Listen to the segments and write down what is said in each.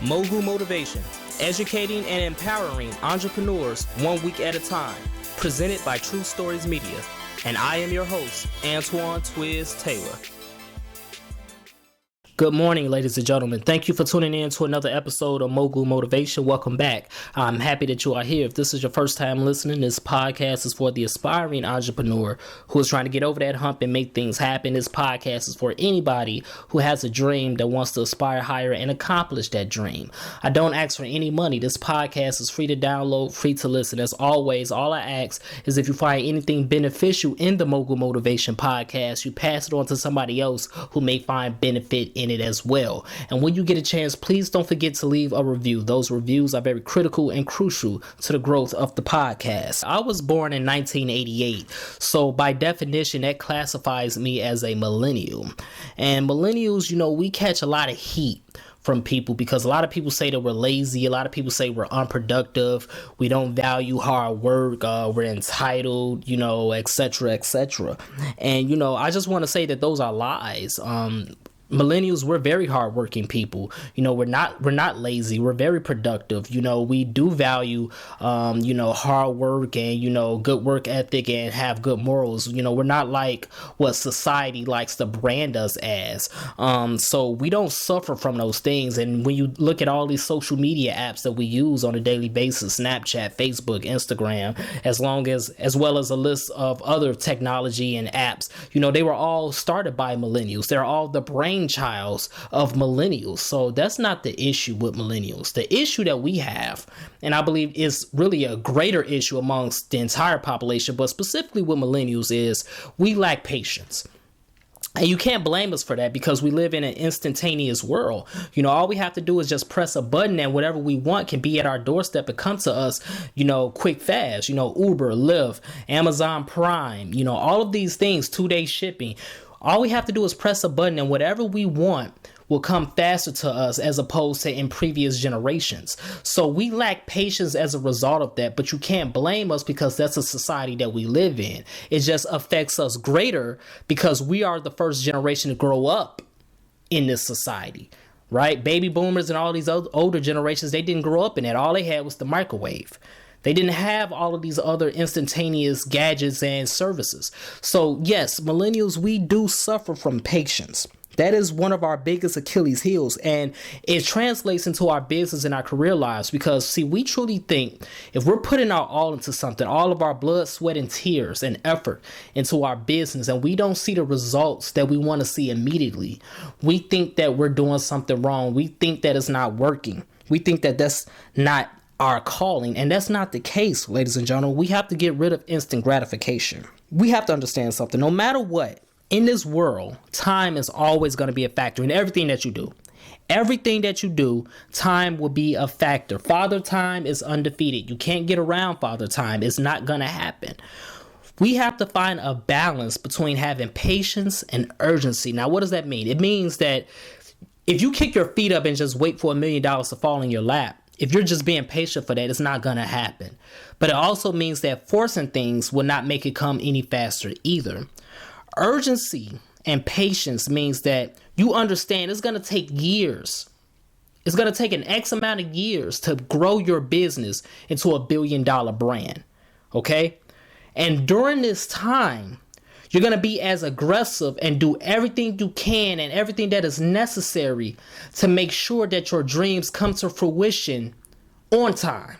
Mogul Motivation, educating and empowering entrepreneurs 1 week at a time. Presented by True Stories Media. And I am your host, Antoine Twiz Taylor. Good morning, ladies and gentlemen. Thank you for tuning in to another episode of Mogul Motivation. Welcome back. I'm happy that you are here. If this is your first time listening, this podcast is for the aspiring entrepreneur who is trying to get over that hump and make things happen. This podcast is for anybody who has a dream that wants to aspire higher and accomplish that dream. I don't ask for any money. This podcast is free to download, free to listen. As always, all I ask is if you find anything beneficial in the Mogul Motivation podcast, you pass it on to somebody else who may find benefit in it as well. And when you get a chance, please don't forget to leave a review. Those reviews are very critical and crucial to the growth of the podcast. I was born in 1988, so by definition that classifies me as a millennial. And millennials, we catch a lot of heat from people because a lot of people say that we're lazy. A lot of people say we're unproductive. We don't value hard work. We're entitled, etc., etc. And, I just want to say that those are lies. Millennials, we're very hardworking people. We're not lazy. We're very productive. We do value, hard work and, good work ethic and have good morals. We're not like what society likes to brand us as. So we don't suffer from those things. And when you look at all these social media apps that we use on a daily basis, Snapchat, Facebook, Instagram, as well as a list of other technology and apps, they were all started by millennials. They're all the brainchilds of millennials. So that's not the issue with millennials. The issue that we have, and I believe is really a greater issue amongst the entire population, but specifically with millennials, is we lack patience. And you can't blame us for that because we live in an instantaneous world. All we have to do is just press a button and whatever we want can be at our doorstep and come to us, quick, fast, Uber, Lyft, Amazon Prime, all of these things, 2-day shipping. All we have to do is press a button and whatever we want will come faster to us as opposed to in previous generations. So we lack patience as a result of that, but you can't blame us because that's a society that we live in. It just affects us greater because we are the first generation to grow up in this society, right? Baby boomers and all these older generations, they didn't grow up in it. All they had was the microwave. They didn't have all of these other instantaneous gadgets and services. So yes, millennials, we do suffer from patience. That is one of our biggest Achilles heels, and it translates into our business and our career lives because, see, we truly think if we're putting our all into something, all of our blood, sweat, and tears and effort into our business, and we don't see the results that we want to see immediately, we think that we're doing something wrong. We think that it's not working. We think that that's not our calling, and that's not the case, ladies and gentlemen. We have to get rid of instant gratification. We have to understand something. No matter what, in this world, time is always going to be a factor in everything that you do. Everything that you do, time will be a factor. Father time is undefeated. You can't get around Father time. It's not going to happen. We have to find a balance between having patience and urgency. Now, what does that mean? It means that if you kick your feet up and just wait for $1 million to fall in your lap, if you're just being patient for that, it's not going to happen. But it also means that forcing things will not make it come any faster either. Urgency and patience means that you understand it's going to take years. It's going to take an X amount of years to grow your business into $1 billion brand. Okay? And during this time, you're going to be as aggressive and do everything you can and everything that is necessary to make sure that your dreams come to fruition on time.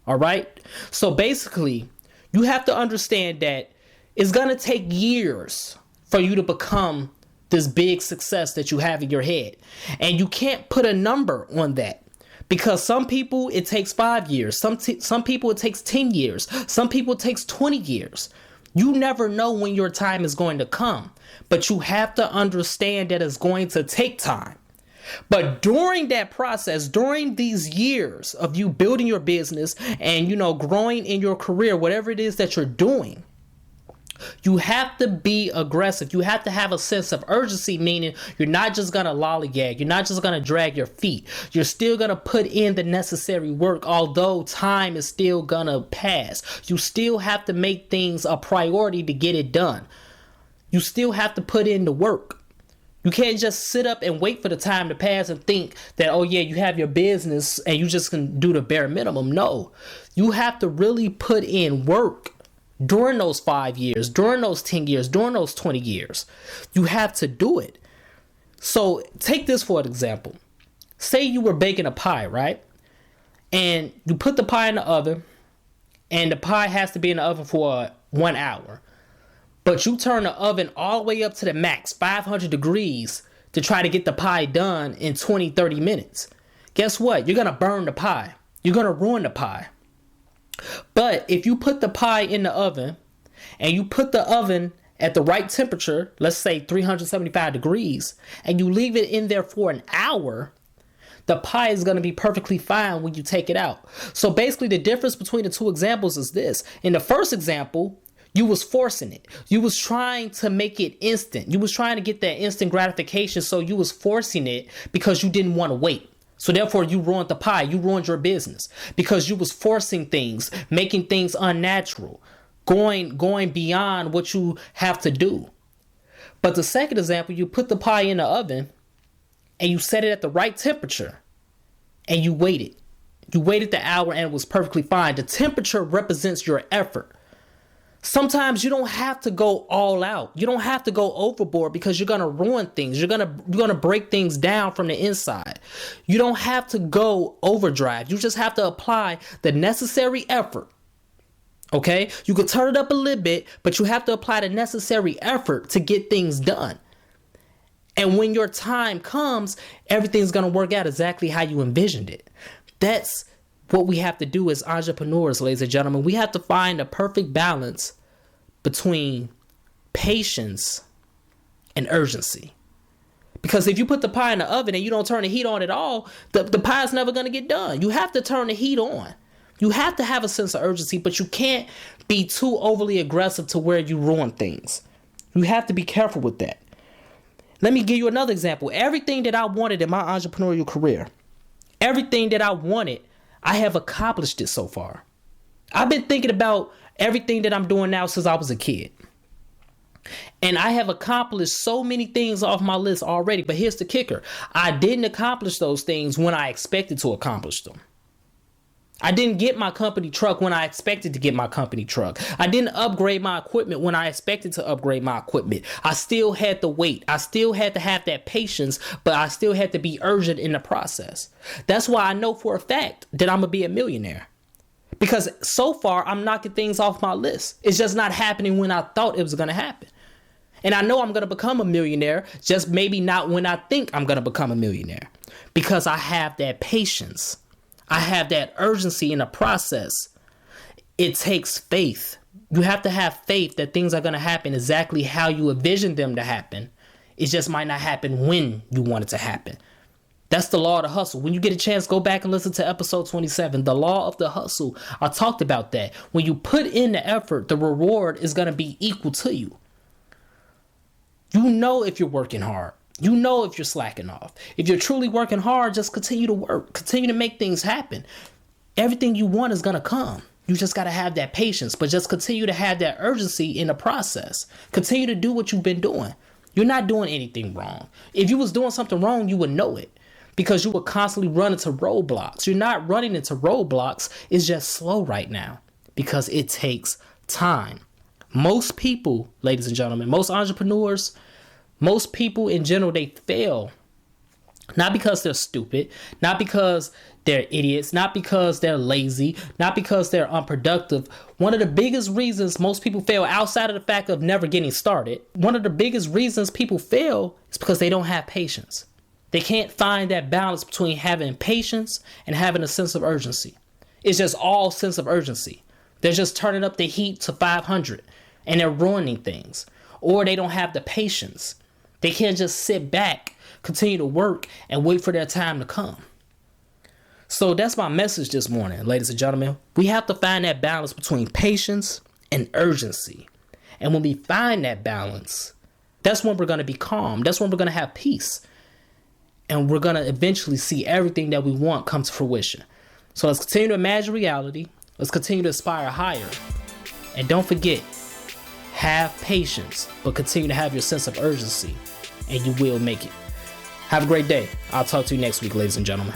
All right? So basically, you have to understand that it's going to take years for you to become this big success that you have in your head. And you can't put a number on that. Because some people, it takes 5 years. Some people, it takes 10 years. Some people, it takes 20 years. You never know when your time is going to come, but you have to understand that it's going to take time. But during that process, during these years of you building your business and, growing in your career, whatever it is that you're doing, you have to be aggressive. You have to have a sense of urgency, meaning you're not just going to lollygag. You're not just going to drag your feet. You're still going to put in the necessary work, although time is still going to pass. You still have to make things a priority to get it done. You still have to put in the work. You can't just sit up and wait for the time to pass and think that, oh yeah, you have your business and you just can do the bare minimum. No, you have to really put in work during those 5 years, during those 10 years, during those 20 years. You have to do it. So take this for an example. Say you were baking a pie, right? And you put the pie in the oven, and the pie has to be in the oven for 1 hour. But you turn the oven all the way up to the max, 500 degrees, to try to get the pie done in 20, 30 minutes. Guess what? You're going to burn the pie. You're going to ruin the pie. But if you put the pie in the oven and you put the oven at the right temperature, let's say 375 degrees, and you leave it in there for an hour, the pie is going to be perfectly fine when you take it out. So basically the difference between the two examples is this. In the first example, you was forcing it. You was trying to make it instant. You was trying to get that instant gratification. So you was forcing it because you didn't want to wait. So therefore you ruined the pie. You ruined your business because you was forcing things, making things unnatural, going beyond what you have to do. But the second example, you put the pie in the oven and you set it at the right temperature and you waited. You waited the hour and it was perfectly fine. The temperature represents your effort. Sometimes you don't have to go all out. You don't have to go overboard because you're going to ruin things. You're going to break things down from the inside. You don't have to go overdrive. You just have to apply the necessary effort. Okay? You could turn it up a little bit, but you have to apply the necessary effort to get things done. And when your time comes, everything's going to work out exactly how you envisioned it. That's what we have to do as entrepreneurs, ladies and gentlemen. We have to find a perfect balance between patience and urgency. Because if you put the pie in the oven and you don't turn the heat on at all, the pie is never going to get done. You have to turn the heat on. You have to have a sense of urgency, but you can't be too overly aggressive to where you ruin things. You have to be careful with that. Let me give you another example. Everything that I wanted in my entrepreneurial career, everything that I wanted, I have accomplished it so far. I've been thinking about everything that I'm doing now since I was a kid. And I have accomplished so many things off my list already. But here's the kicker. I didn't accomplish those things when I expected to accomplish them. I didn't get my company truck when I expected to get my company truck. I didn't upgrade my equipment when I expected to upgrade my equipment. I still had to wait. I still had to have that patience, but I still had to be urgent in the process. That's why I know for a fact that I'm going to be a millionaire. Because so far, I'm knocking things off my list. It's just not happening when I thought it was going to happen. And I know I'm going to become a millionaire, just maybe not when I think I'm going to become a millionaire. Because I have that patience. I have that urgency in the process. It takes faith. You have to have faith that things are going to happen exactly how you envision them to happen. It just might not happen when you want it to happen. That's the law of the hustle. When you get a chance, go back and listen to episode 27, the law of the hustle. I talked about that. When you put in the effort, the reward is going to be equal to you. You know if you're working hard. You know if you're slacking off. If you're truly working hard, just continue to work. Continue to make things happen. Everything you want is going to come. You just got to have that patience, but just continue to have that urgency in the process. Continue to do what you've been doing. You're not doing anything wrong. If you was doing something wrong, you would know it because you would constantly run into roadblocks. You're not running into roadblocks. It's just slow right now because it takes time. Most people, ladies and gentlemen, most entrepreneurs, most people in general, they fail. Not because they're stupid, not because they're idiots, not because they're lazy, not because they're unproductive. One of the biggest reasons most people fail, outside of the fact of never getting started, one of the biggest reasons people fail is because they don't have patience. They can't find that balance between having patience and having a sense of urgency. It's just all sense of urgency. They're just turning up the heat to 500 and they're ruining things. Or they don't have the patience. They can't just sit back, continue to work, and wait for their time to come. So that's my message this morning, ladies and gentlemen. We have to find that balance between patience and urgency. And when we find that balance, that's when we're going to be calm. That's when we're going to have peace. And we're going to eventually see everything that we want come to fruition. So let's continue to imagine reality. Let's continue to aspire higher. And don't forget, have patience, but continue to have your sense of urgency. and you will make it. Have a great day. I'll talk to you next week, ladies and gentlemen.